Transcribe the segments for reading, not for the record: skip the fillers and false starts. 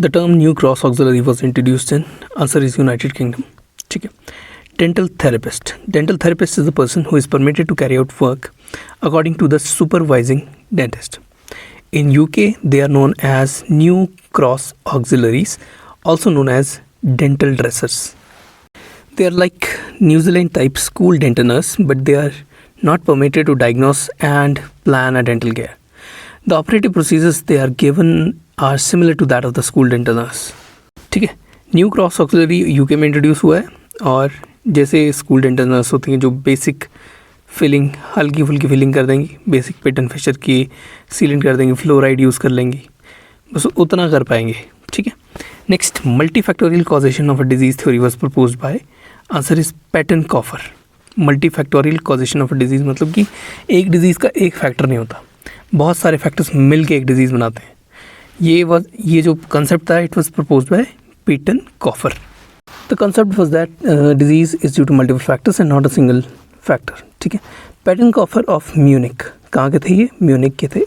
The term New Cross auxiliary was introduced in, answer is United Kingdom. ठीक है। Dental therapist is the person who is permitted to carry out work according to the supervising dentist. In UK, they are known as New Cross Auxiliaries, also known as dental dressers. They are like New Zealand type school dental nurse, but they are not permitted to diagnose and plan a dental care. The operative procedures they are given are similar to that of the school dental nurse. ठीक है। New Cross auxiliary UK में introduce हुआ है, और जैसे school dental nurse होती हैं जो बेसिक फिलिंग, हल्की फुल्की फिलिंग कर देंगी, बेसिक पिट एंड फिशर की सीलेंट कर देंगी, फ्लोराइड यूज़ कर लेंगी, बस उतना कर पाएंगे। ठीक है। Next, multifactorial causation of a disease theory was proposed by, answer is Pettenkofer. Multifactorial causation of a disease मतलब कि एक डिजीज़ का एक फैक्टर नहीं होता, बहुत सारे फैक्टर्स मिल के एक डिजीज़ बनाते हैं। ये जो कंसेप्ट था, it was proposed by Pettenkofer. The concept was that disease is due to multiple factors and not a single factor. ठीक है। पैटन कॉफर ऑफ म्यूनिक, कहाँ के थे ये? म्यूनिक के थे।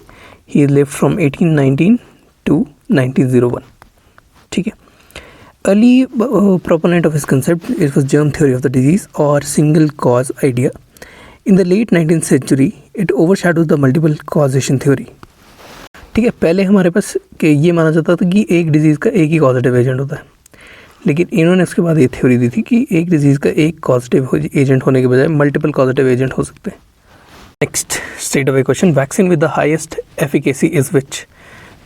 He lived from 1819 to 1901। ठीक है। Early proponent of his concept it was germ theory of the disease और single cause idea. In the late 19th century it overshadows the multiple causation theory. ठीक है। पहले हमारे पास कि ये माना जाता था कि एक डिजीज़ का एक ही कॉजेटिव एजेंट होता है, लेकिन इन्होंने उसके बाद ये थ्योरी दी थी कि एक डिजीज़ का एक कॉजेटिव एजेंट होने के बजाय मल्टीपल कॉजेटिव एजेंट हो सकते हैं। Next, straight away question, vaccine with the highest efficacy is which?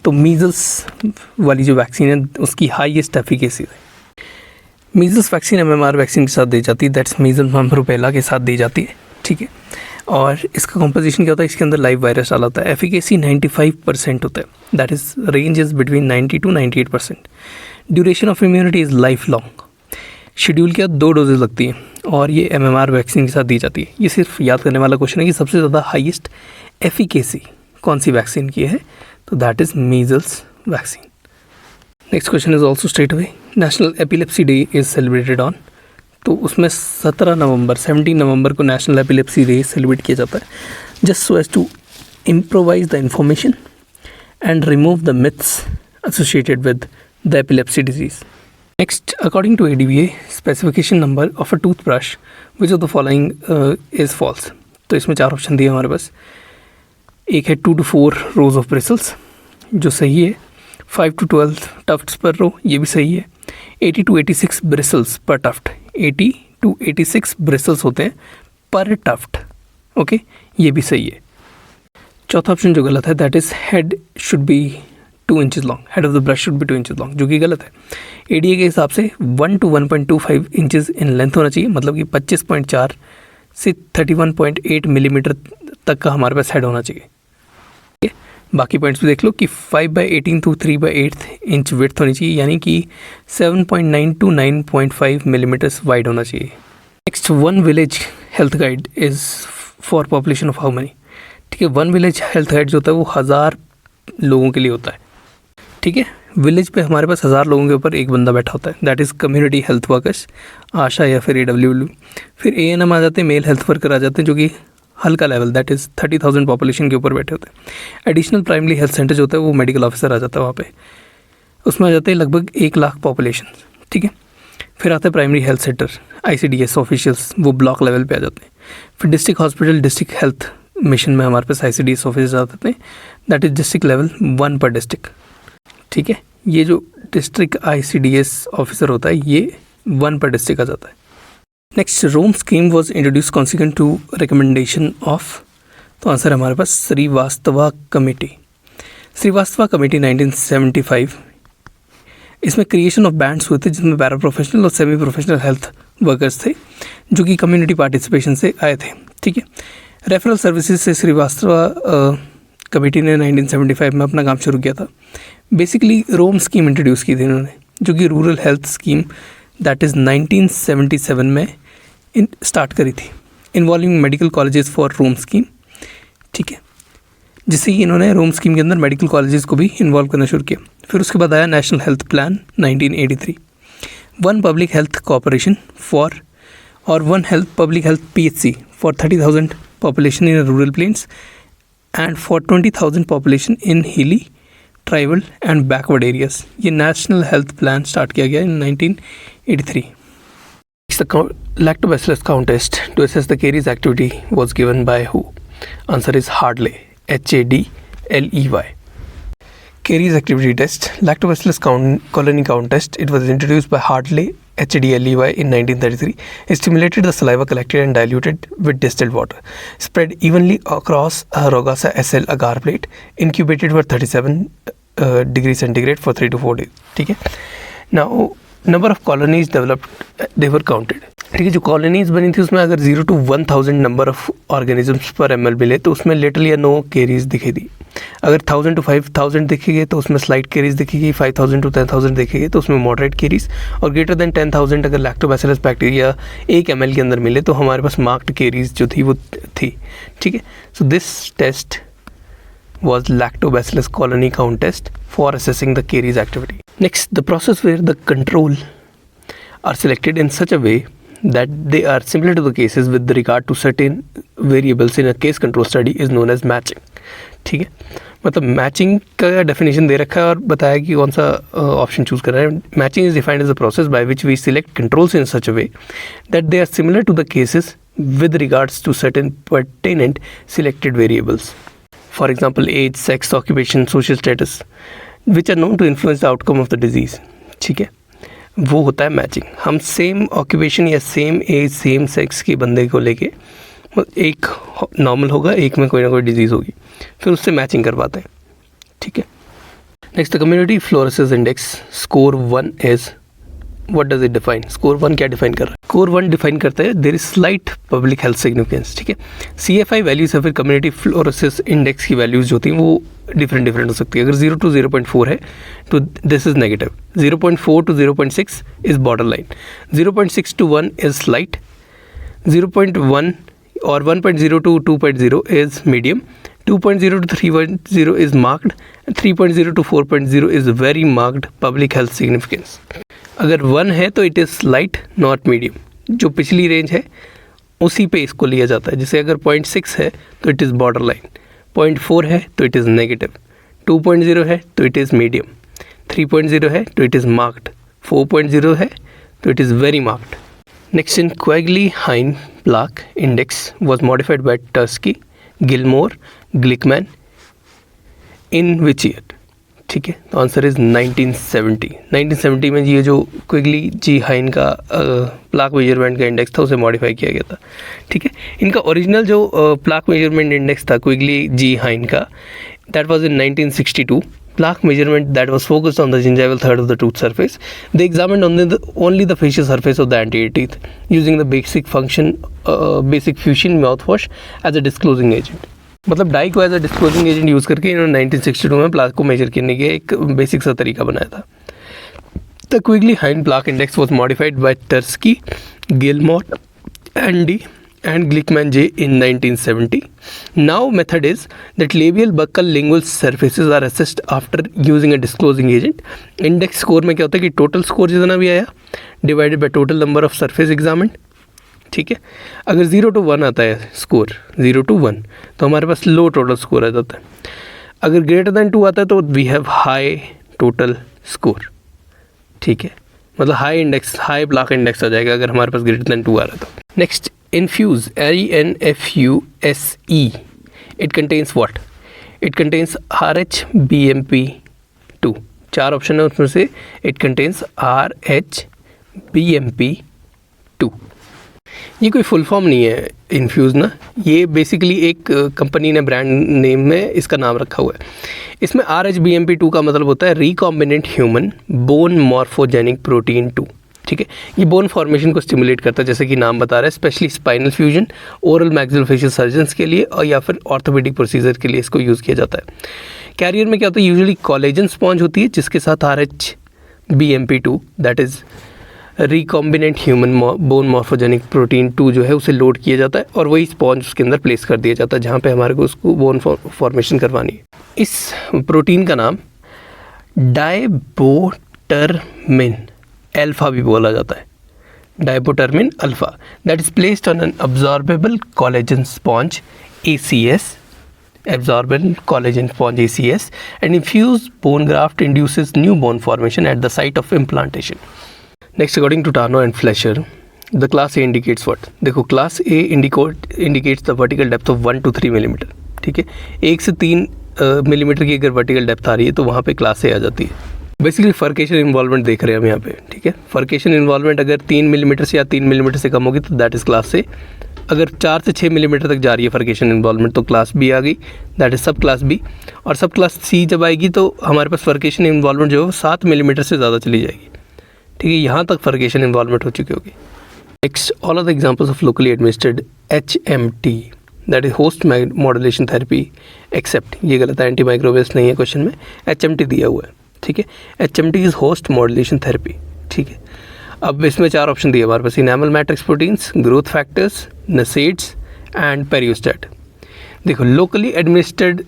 तो मीजल्स वाली जो वैक्सीन है उसकी हाईएस्ट एफिकेसी है। मीजल्स वैक्सीन MMR वैक्सीन के साथ दी जाती है, दैट्स मीजल्स मम्स रूबेला के साथ दी जाती है। ठीक है। और इसका कॉम्पोजिशन क्या होता है? इसके अंदर लाइव वायरस डाला होता है। एफिकेसी 95% होता है, that is range is between 90 to 98%। Duration of immunity is life long. Schedule के 2 डोजेज लगती हैं और ये MMR वैक्सीन के साथ दी जाती है। ये सिर्फ याद करने वाला क्वेश्चन है कि सबसे ज़्यादा हाईएस्ट एफिकेसी कौन सी वैक्सीन की है, तो that is measles vaccine. Next question is also straight away, national epilepsy day is celebrated on. तो उसमें 17 नवंबर को नेशनल एपिलेप्सी डे सेलिब्रेट किया जाता है, just so as to improvise the information and remove the myths associated with the epilepsy disease. Next, according to ADVA, specification number of a toothbrush, which of the following is false? तो इसमें 4 option दिए हमारे पास। एक है 2 to 4 rows of bristles, जो सही है। 5 to 12 tufts per row, ये भी सही है। 80 to 86 bristles per tuft, 80 to 86 bristles होते हैं पर tuft, ओके, ये भी सही है। चौथा ऑप्शन जो गलत है, that is head should be 2 inches long, head of the brush should be 2 inches long, जो कि गलत है। ADA के हिसाब से 1 to 1.25 इंचज़ इन लेंथ होना चाहिए, मतलब कि 25.4 से 31.8 मिलीमीटर तक का हमारे पास हेड होना चाहिए। ठीक है। बाकी पॉइंट्स भी देख लो कि 5/18 to 3/8 इंच विड्थ होनी चाहिए, यानी कि 7.9 to 9.5 मिलीमीटर्स वाइड होना चाहिए। Next, 1 village health guide is for population of how many? ठीक है। 1 विलेज हेल्थ गाइड जो होता है वो 1000 लोगों के लिए होता है। ठीक है। विलेज पे हमारे पास 1000 लोगों के ऊपर एक बंदा बैठा होता है, that is community health workers, ASHA या फिर AWW। फिर ANM आ जाते हैं, मेल हेल्थ वर्कर आ जाते हैं, जो कि हल्का लेवल, दैट इज़ 30,000 पॉपुलेशन के ऊपर बैठे होते हैं। एडिशनल प्राइमरी हेल्थ सेंटर जो होता है वो मेडिकल ऑफिसर आ जाता है वहाँ पे, उसमें आ जाते हैं लगभग 1 लाख पॉपुलेशन। ठीक है। फिर आता है primary health centre, ICDS officials, वो ब्लॉक लेवल पे आ जाते हैं। फिर district hospital, district health mission में हमारे पास ICDS ऑफिसर्स आ जाते हैं, दैट इज़ डिस्ट्रिक्ट लेवल 1 पर डिस्ट्रिक्ट। ठीक है। ये जो डिस्ट्रिक्ट ICDS ऑफिसर होता है ये 1 पर डिस्ट्रिक्ट आ जाता है। Next, ROME scheme was introduce consequent to recommendation of, तो आंसर हमारे पास श्रीवास्तवा कमेटी। श्रीवास्तवा कमेटी 1975, इसमें क्रिएशन ऑफ बैंड्स हुए थे जिसमें पैरा प्रोफेशनल और सेमी प्रोफेशनल हेल्थ वर्कर्स थे, जो कि कम्युनिटी पार्टिसिपेशन से आए थे। ठीक है। रेफरल सर्विसेज से श्रीवास्तवा कमेटी ने 1975 में अपना काम शुरू किया था। बेसिकली रोम स्कीम इंट्रोड्यूस की थी इन्होंने, जो कि rural health scheme, that is 1977 में स्टार्ट करी थी, involving medical colleges for ROME scheme. ठीक है। जिससे कि इन्होंने रोम स्कीम के अंदर मेडिकल कॉलेजेस को भी इन्वॉल्व करना शुरू किया। फिर उसके बाद आया national health plan 1983, 1 public health corporation for और 1 health public health PHC for 30,000 population in rural plains and for 20,000 population in hilly tribal and backward areas. ये नेशनल हेल्थ प्लान स्टार्ट किया गया इन 1983। Lactobacillus count test to assess the caries activity was given by who? Answer is Hadley, Hadley. Caries activity test, Lactobacillus colony count test. It was introduced by Hadley, Hadley in 1933. It stimulated the saliva collected and diluted with distilled water, spread evenly across a Rogasa SL agar plate, incubated for 37 degrees centigrade for 3 to 4 days. ठीक है। Now number of colonies developed they were counted. ठीक है, जो colonies बनी थी उसमें अगर 0 to 1000 number of organisms पर ml मिले तो उसमें लिटिल या नो केरीज दिखेगी। अगर 1000 to 5000 दिखेगी तो उसमें स्लाइट केरीज दिखेगी। 5000 to 10000 दिखेगी तो उसमें मॉडरेट केरीज। और ग्रेटर देन 10000 अगर लैक्टोबैसिलस बैक्टीरिया 1 ml के अंदर मिले तो हमारे पास मार्क्ड केरीज जो थी वो थी। ठीक है, so this test was lactobacillus colony count test for assessing the caries activity. Next, the process where the control are selected in such a way that they are similar to the cases with regard to certain variables in a case control study is known as matching. ठीक है, मतलब matching का definition दे रखा है और बताया कि कौन सा ऑप्शन चूज कर रहे हैं। Matching is defined as a process by which we select controls in such a way that they are similar to the cases with regards to certain pertinent selected variables. For example, age, sex, occupation, social status, which are known to influence the outcome of the disease. ठीक है, वो होता है matching. हम same occupation या same as same sex के बंदे को लेके एक नॉर्मल होगा, एक में कोई ना कोई डिजीज़ होगी, फिर उससे मैचिंग करवाते हैं। ठीक है, next the community fluorosis index score 1 is what does it define? Score 1 क्या डिफाइन कर रहा है? स्कोर 1 डिफाइन करता है there is slight public health significance. ठीक है, CFI वैल्यूज या फिर कम्युनिटी फ्लोरोसिस इंडेक्स की वैल्यूज जो होती हैं वो डिफरेंट हो सकती है। अगर 0 to 0.4 है तो this is negative, 0.4 to 0.6 is border line, 0.6 to 1 is slight, 0.1 और 1.0 to 2.0 is medium, 2.0 to 3.0 is marked, 3.0 to 4.0 is very marked public health significance. अगर 1 है तो it is slight not medium, जो पिछली रेंज है उसी पे इसको लिया जाता है। जैसे अगर 0.6 है तो इट इज़ बॉर्डर लाइन, 0.4 है तो इट इज़ नेगेटिव, 2.0 है तो इट इज़ मीडियम, 3.0 है तो इट इज़ मार्क्ड, 4.0 है तो it is very marked. Next, in Quigley Hein plaque index was modified by Turesky, Gilmore, Glickman in which year? ठीक है, तो आंसर इज़ 1970। 1970 में ये जो क्विगली जी हाइन का प्लाक मेजरमेंट का इंडेक्स था उसे मॉडिफाई किया गया था। ठीक है, इनका ओरिजिनल जो प्लाक मेजरमेंट इंडेक्स था क्विगली जी हाइन का, that was in 1962। Plaque measurement that was focused on the gingival third of the tooth surface. They examined only the facial surface of the anterior teeth using the basic fusion mouthwash as a disclosing agent. मतलब dye को as a disclosing agent use करके इन्होंने 1962 में plaque को major करने के एक basic सा तरीका बनाया था। The Quigley Hein plaque index was modified by Turesky, Gilmore, Andy and Glickman J in 1970. Now method is that labial buccal lingual surfaces are assessed after using a disclosing agent. Index score में क्या होता है कि total score जितना भी आया divided by total number of surface examined. ठीक है, अगर 0 to 1 आता है स्कोर 0 to 1 तो हमारे पास लो टोटल स्कोर आ जाता है। अगर ग्रेटर देन 2 आता है तो we have high total score. ठीक है, मतलब high index, high plaque index आ जाएगा अगर हमारे पास ग्रेटर देन 2 आ रहा है तो। Next, Infuse, INFUSE. It contains what? It contains RHBMP2. 4 option है उसमें से it contains RHBMP2. ये कोई फुल फॉर्म नहीं है इन्फ्यूज़ ना, ये बेसिकली एक कंपनी ने ब्रांड नेम में इसका नाम रखा हुआ है। इसमें RHBMP2 का मतलब होता है recombinant human bone morphogenic protein 2। ठीक है, ये बोन फॉर्मेशन को स्टिमुलेट करता है जैसे कि नाम बता रहा है, specially spinal fusion, oral maxillofacial surgeons के लिए और या फिर ऑर्थोपेडिक प्रोसीजर के लिए इसको यूज़ किया जाता है। कैरियर में क्या होता है, यूजुअली कोलेजन स्पॉन्ज होती है जिसके साथ RHBMP2 that is recombinant human bone morphogenic protein 2 जो है उसे लोड किया जाता है और वही स्पॉन्ज उसके अंदर प्लेस कर दिया जाता है जहाँ पे हमारे को उसको बोन फॉर्मेशन करवानी है। इस प्रोटीन का नाम डायबोटर्मिन अल्फा भी बोला जाता है, dibotermin alpha, that is placed on an absorbable collagen sponge ACS absorbent collagen for JCS, and infused bone graft induces new bone formation at the site of implantation. Next, according to Tarnow and Fleischer, the class A indicates what? देखो class A indicates the vertical depth of 1 to 3 millimeter. ठीक है, 1 से 3 millimetre की अगर vertical depth आ रही है तो वहाँ पे क्लास ए आ जाती है. बेसिकली फर्केशन इन्वॉल्वमेंट देख रहे हैं हम यहाँ पे. ठीक है, फर्केशन इन्वॉल्वमेंट अगर 3 मिलीमीटर से या 3 मिलीमीटर से कम होगी तो दैट इज़ क्लास ए. अगर 4 से 6 मिलीमीटर तक जा रही है फर्केशन इन्वॉल्वमेंट तो क्लास बी आ गई, दैट इज़ सब क्लास बी. और सब क्लास सी जब आएगी तो हमारे पास फर्केशन इन्वॉल्वमेंट जो है 7 मिलीमीटर से ज़्यादा चली जाएगी. ठीक है, यहाँ तक फर्केशन इन्वॉल्वमेंट हो चुकी होगी. Next, all of the examples of locally administered HMT, that is host modulation therapy, except, ये गलत है, एंटी माइक्रोवेव्स नहीं है क्वेश्चन में, HMT दिया हुआ है. ठीक है, HMT is host modulation therapy. ठीक है, अब इसमें 4 ऑप्शन दिए हमारे पास, enamel matrix proteins, growth factors, NSAIDs and Periostat. देखो, लोकली एडमिनिस्ट्रेड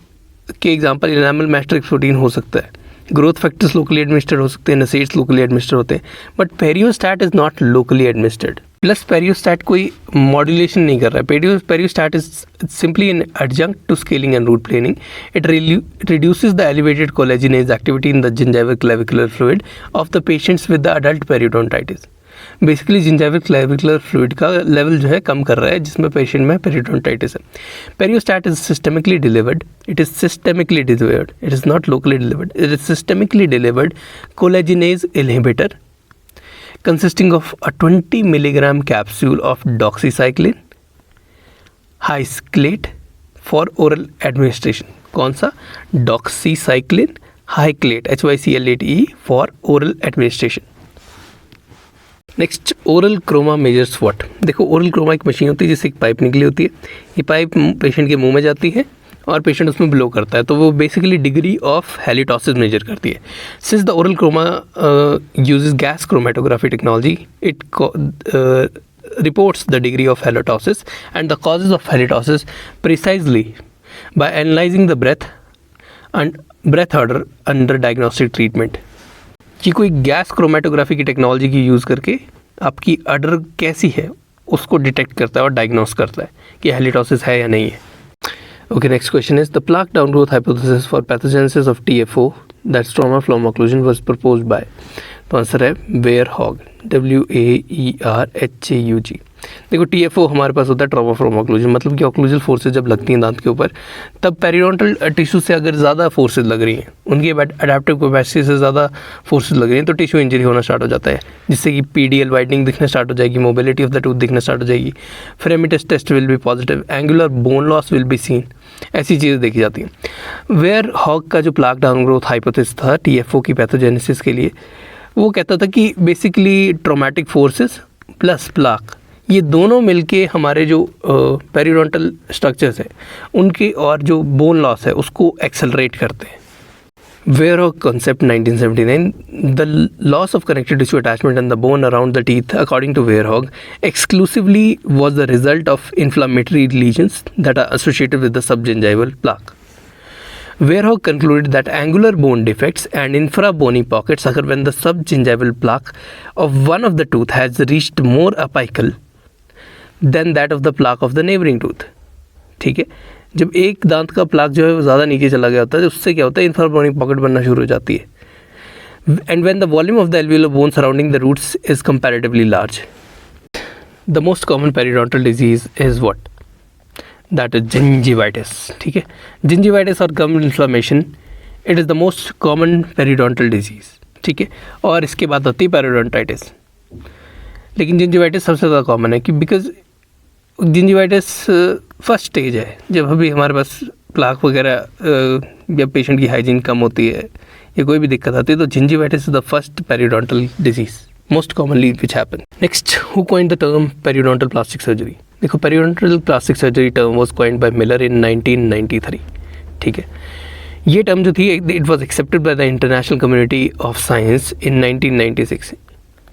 के एग्जांपल इनेमल मैट्रिक्स प्रोटीन हो सकता है, ग्रोथ फैक्टर्स लोकली एडमिनिस्ट्रेड हो सकते हैं, नसेड्स लोकली एडमिनिस्ट्रेड होते हैं, but Periostat is not locally administered. Plus Periostat कोई मॉड्यूलेशन नहीं कर रहा है. Periostat is simply an adjunct to scaling and root planing. It reduces the elevated collagenase activity in the gingival clavicular fluid of the patients with the adult periodontitis. Basically gingival clavicular fluid का level जो है कम कर रहा है जिसमें patient में periodontitis है. Periostat is systemically delivered. It is systemically delivered. It is not locally delivered. It is systemically delivered collagenase inhibitor consisting of a 20 milligram capsule of doxycycline hyclate for oral administration. कौन सा? doxycycline hyclate, HYCLATE for oral administration. Next, oral chroma measures what. देखो, oral chroma एक machine होती है जिससे एक pipe निकली होती है. ये पाइप पेशेंट के मुंह में जाती है और पेशेंट उसमें ब्लो करता है, तो वो basically degree of halitosis measure करती है. Since the oral chroma uses gas chromatography technology, it reports the degree of halitosis and the causes of halitosis precisely by analyzing the breath odor under diagnostic treatment. कि कोई gas chromatography की technology की use करके आपकी अडर कैसी है उसको detect करता है और डायग्नोस करता है कि हेलिटोसिस है या नहीं है. Okay, next question is the plaque down growth hypothesis for pathogenesis of TFO, that stroma phloem occlusion was proposed bye. तो आंसर है वेयरहॉग, WAERHAUG. देखो, TFO हमारे पास होता है ट्रॉमा फ्लोम ऑक्लूजन, मतलब कि ऑक्लूजल फोर्सेज जब लगती हैं दांत के ऊपर तब पेरिडोंटल टिश्यू से अगर ज़्यादा फोर्सेज लग रही हैं, उनकी अडेप्टिव कैपेसिटी से ज़्यादा फोर्सेज लग रही हैं तो टिश्यू इंजरी होना स्टार्ट हो जाता है, जिससे कि PDL वाइडनिंग दिखना स्टार्ट हो जाएगी, मोबिलिटी ऑफ द टूथ दिखना स्टार्ट हो जाएगी, fremitus test will be positive, angular bone loss will be seen, ऐसी चीज़ें देखी जाती हैं. वेयरहॉग का जो प्लाक डाउन ग्रोथ हाइपोथेसिस था TFO की पैथोजेनेसिस के लिए, वो कहता था कि basically traumatic forces plus plaque, ये दोनों मिलके हमारे जो पेरिडोंटल स्ट्रक्चर्स है उनके और जो बोन लॉस है उसको एक्सेलरेट करते हैं. Waerhaug concept 1979, the loss of connective tissue attachment and the bone around the teeth according to Waerhaug exclusively was the result of inflammatory lesions that are associated with the subgingival plaque. Weirhog concluded that angular bone defects and infrabony pockets occur when the subgingival plaque of one of the tooth has reached more apical than that of the plaque of the neighboring tooth. ठीक है, जब एक दांत का plaque जो है वो ज़्यादा नीचे चला गया होता है, उससे क्या होता है, इंफ्राबोनी पॉकेट बनना शुरू हो जाती है. And when the volume of the alveolar bone surrounding the roots is comparatively large. The most common periodontal disease is what? That is gingivitis. ठीक है, gingivitis और gum inflammation, it is the most common periodontal disease. ठीक है, और इसके बाद होती है periodontitis. लेकिन gingivitis सबसे ज़्यादा कॉमन है कि बिकॉज gingivitis फर्स्ट स्टेज है जब अभी हमारे पास प्लाक वगैरह जब पेशेंट की हाइजीन कम होती है या कोई भी दिक्कत आती है, तो gingivitis is the first periodontal disease most commonly which happen. Next, who coined the term periodontal plastic surgery? देखो, periodontal plastic surgery term was coined by Miller in 1993. ठीक है, ये टर्म जो थी it was accepted by the international community of science in 1996,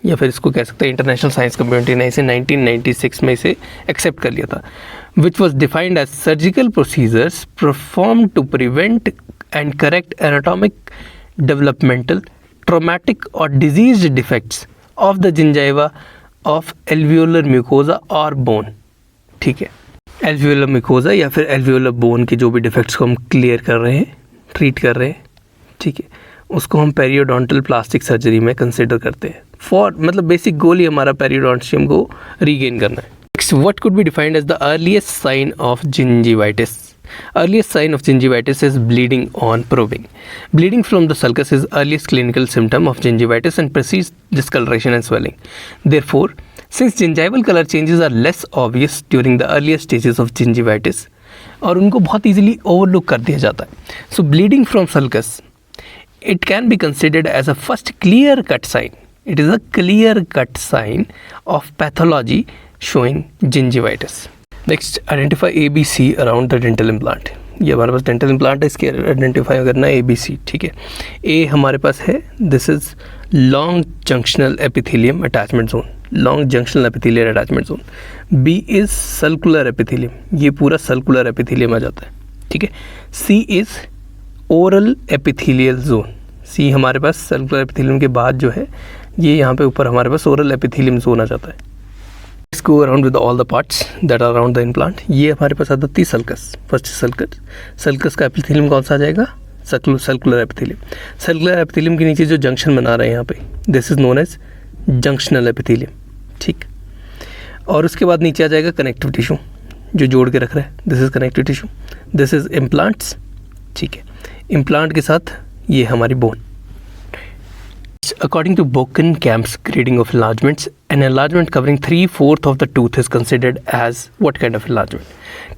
या फिर इसको कह सकते हैं इंटरनेशनल साइंस कम्युनिटी ने इसे 1996 में इसे एक्सेप्ट कर लिया था. Which was defined as surgical procedures perform to prevent and correct anatomic developmental traumatic और disease defects of the gingiva of alveolar mucosa और बोन. ठीक है, एल्वियोलर मिकोजा या फिर एल्वियोलर बोन के जो भी डिफेक्ट्स को हम क्लियर कर रहे हैं, ट्रीट कर रहे हैं, ठीक है, उसको हम पेरियोडोंटल प्लास्टिक सर्जरी में कंसिडर करते हैं। मतलब बेसिक गोल ही हमारा पेरियोडोंटियम को रीगेन करना है। Next, what could be defined as the earliest sign of gingivitis? Earliest sign of gingivitis is bleeding on probing. Bleeding from the sulcus is earliest clinical symptom of gingivitis and precedes discoloration and swelling. Therefore, since gingival color changes are less obvious during the earlier stages of gingivitis, और उनको बहुत easily overlook कर दिया जाता है, so bleeding from sulcus, it can be considered as a first clear-cut sign. It is a clear-cut sign of pathology showing gingivitis. Next, identify ABC around the dental implant. ये हमारे पास dental implant है, इसके identify करना है ABC, ठीक है। A हमारे पास है, this is long junctional epithelium attachment zone, long junctional epithelial attachment zone. B is circular epithelium, ये पूरा सर्कुलर एपिथेलियम आ जाता है, ठीक है। C is oral epithelial zone, C हमारे पास सर्कुलर एपिथेलियम के बाद जो है ये यहाँ पे ऊपर हमारे पास ओरल एपिथेलियम जोन आ जाता है। Let's go around with all the parts that are around the implant. ये हमारे पास आता है सल्कस, फर्स्ट सल्कस। सल्कस का एपिथेलियम कौन सा आ जाएगा? Circular epithelium. सर्कुलर एपिथेलियम के नीचे जो जंक्शन बना रहे हैं यहाँ पे, this is known as junctional epithelium, ठीक। और उसके बाद नीचे आ जाएगा कनेक्टिव टिश्यू जो जोड़ के रख रहा है, this is connective tissue. This is implants, ठीक है। इम्प्लांट के साथ ये हमारी bone. According to Bokenkamp's grading of enlargements, an enlargement covering 3/4 of the tooth is considered as what kind of enlargement?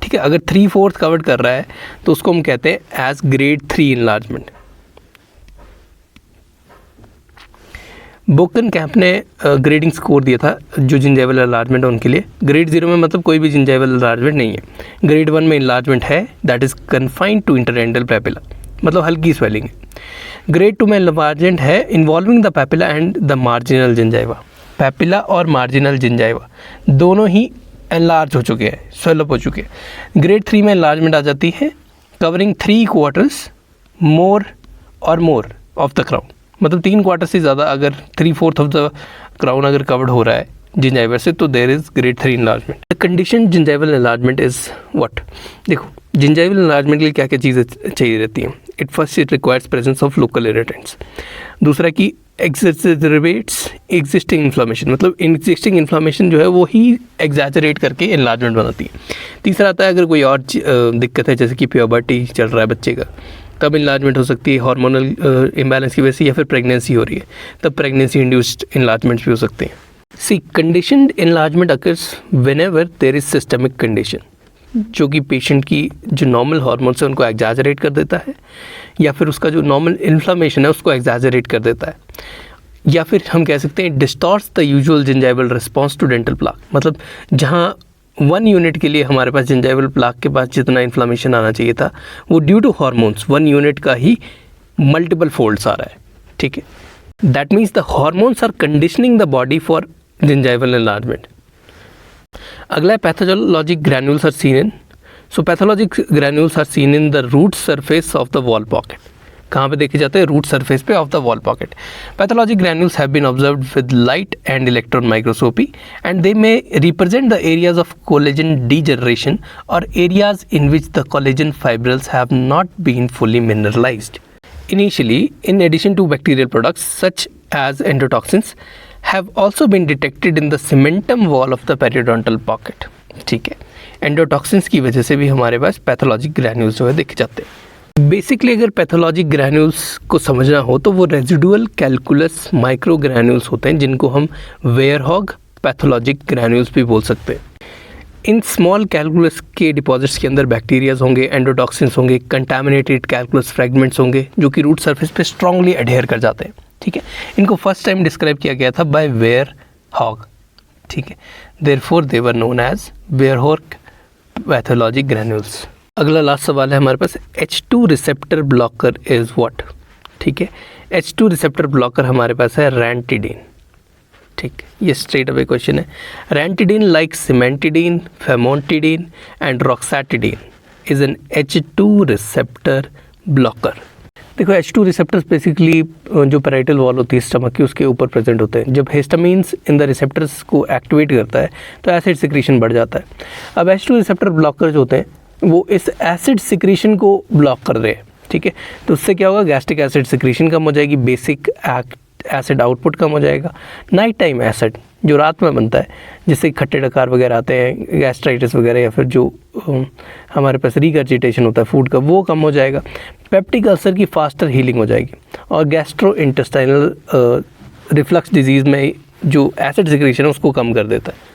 ठीक है, अगर 3/4 कवर कर रहा है तो उसको हम कहते हैं as grade 3 enlargement. बोकनकैम्प ने ग्रेडिंग स्कोर दिया था जो जिंजाइवल एनलार्जमेंट है उनके लिए। ग्रेड 0 में मतलब कोई भी जिंजाइवल एनलार्जमेंट नहीं है। ग्रेड 1 में एनलार्जमेंट है, that is confined to interdental papilla, मतलब हल्की स्वेलिंग है। ग्रेड 2 में एनलार्जमेंट है involving the papilla and the marginal gingiva. Papilla और मार्जिनल जिंजाइवा दोनों ही एनलार्ज हो चुके हैं, स्वेलअप हो चुके हैं। ग्रेड 3 में एनलार्जमेंट आ जाती है कवरिंग 3/4 मोर और मोर ऑफ द क्राउन, मतलब 3/4 से ज़्यादा अगर 3/4 ऑफ द क्राउन अगर कवर्ड हो रहा है जिंजाइवा से तो there is grade 3 enlargement. The condition gingival enlargement is what? देखो जिंजाइवल एनलार्जमेंट के लिए क्या क्या चीज़ें चाहिए रहती हैं। It requires presence of local irritants. दूसरा कि एक्सैजरेट्स एग्जिस्टिंग इन्फ्लामेशन, मतलब एग्जिस्टिंग इन्फ्लामेशन जो है वो ही एग्जैजरेट करके एनलार्जमेंट बनाती है। तीसरा आता है अगर कोई और दिक्कत है जैसे कि प्यूबर्टी चल रहा है बच्चे का, तब एनलार्जमेंट हो सकती है हार्मोनल इम्बैलेंस की वजह से, या फिर प्रेगनेंसी हो रही है तब प्रेगनेंसी इंड्यूस्ड एनलार्जमेंट्स भी हो सकते हैं। C conditioned enlargement occurs whenever there is systemic condition, जो कि पेशेंट की जो नॉर्मल हार्मोन्स है उनको एग्जैजरेट कर देता है, या फिर उसका जो नॉर्मल इन्फ्लामेशन है उसको एग्जैजरेट कर देता है, या फिर हम कह सकते हैं distorts the usual gingival response to dental plaque. मतलब जहाँ 1 यूनिट के लिए हमारे पास जिंजाइवल प्लाक के पास जितना इन्फ्लामेशन आना चाहिए था वो ड्यू टू हार्मोन्स 1 यूनिट का ही मल्टीपल फोल्ड्स आ रहा है, ठीक है। That means the hormones are conditioning the body for gingival enlargement. अगला है pathologic granules are seen in. So pathologic granules are seen in the root surface of the wall pocket. कहाँ पे देखे जाते हैं? रूट सरफेस पे of the wall pocket. Pathologic granules have been observed with light and electron microscopy and they may represent the areas of collagen degeneration और areas in which the collagen fibrils have not been fully mineralised. Initially, in addition to bacterial products such as endotoxins, have also been detected in the cementum wall of the periodontal pocket. ठीक है, endotoxins की वजह से भी हमारे पास pathologic granules जो है देखे जाते हैं। बेसिकली अगर पैथोलॉजिक ग्रैन्यूल्स को समझना हो तो वो रेजिडुअल कैलकुलस माइक्रो ग्रैन्यूल्स होते हैं जिनको हम वेयरहॉग पैथोलॉजिक ग्रैन्यूल्स भी बोल सकते हैं। इन स्मॉल कैलकुलस के डिपॉजिट्स के अंदर बैक्टीरियाज होंगे, एंडोटॉक्सिन्स होंगे, कंटामिनेटेड कैलकुलस फ्रेगमेंट्स होंगे जो कि रूट सरफेस पे स्ट्रांगली अडेयर कर जाते हैं, ठीक है। इनको फर्स्ट टाइम डिस्क्राइब किया गया था बाय वेयरहॉग, ठीक है। Therefore they were known as Waerhaug pathologic granules. अगला लास्ट सवाल है हमारे पास, H2 receptor blocker is what? ठीक है, H2 रिसेप्टर ब्लॉकर हमारे पास है रैंटिडिन, ठीक, ये स्ट्रेट अवे क्वेश्चन है। Ranitidine like cimetidine, famotidine and roxatidine is an H2 receptor blocker. देखो H2 रिसेप्टर्स बेसिकली जो पैराइटल वॉल होती है स्टमक की उसके ऊपर प्रेजेंट होते हैं। जब हिस्टामिन्स इन द रिसेप्टर्स को एक्टिवेट करता है तो एसिड सिक्रीशन बढ़ जाता है। अब H2 रिसेप्टर ब्लॉकर जो होते हैं वो इस एसिड सिक्रीशन को ब्लॉक कर रहे हैं, ठीक है। तो उससे क्या होगा, गैस्ट्रिक एसिड सिक्रीशन कम हो जाएगी, बेसिक एसिड आउटपुट कम हो जाएगा। नाइट टाइम एसिड जो रात में बनता है जिससे खट्टे डकार वगैरह आते हैं, गैस्ट्राइटिस वगैरह, या फिर जो हमारे पास रिगर्जिटेशन होता है फूड का, वो कम हो जाएगा। पेप्टिक अल्सर की फास्टर हीलिंग हो जाएगी। और गैस्ट्रो इंटेस्टाइनल रिफ्लक्स डिजीज़ में जो एसिड सिक्रीशन है उसको कम कर देता है।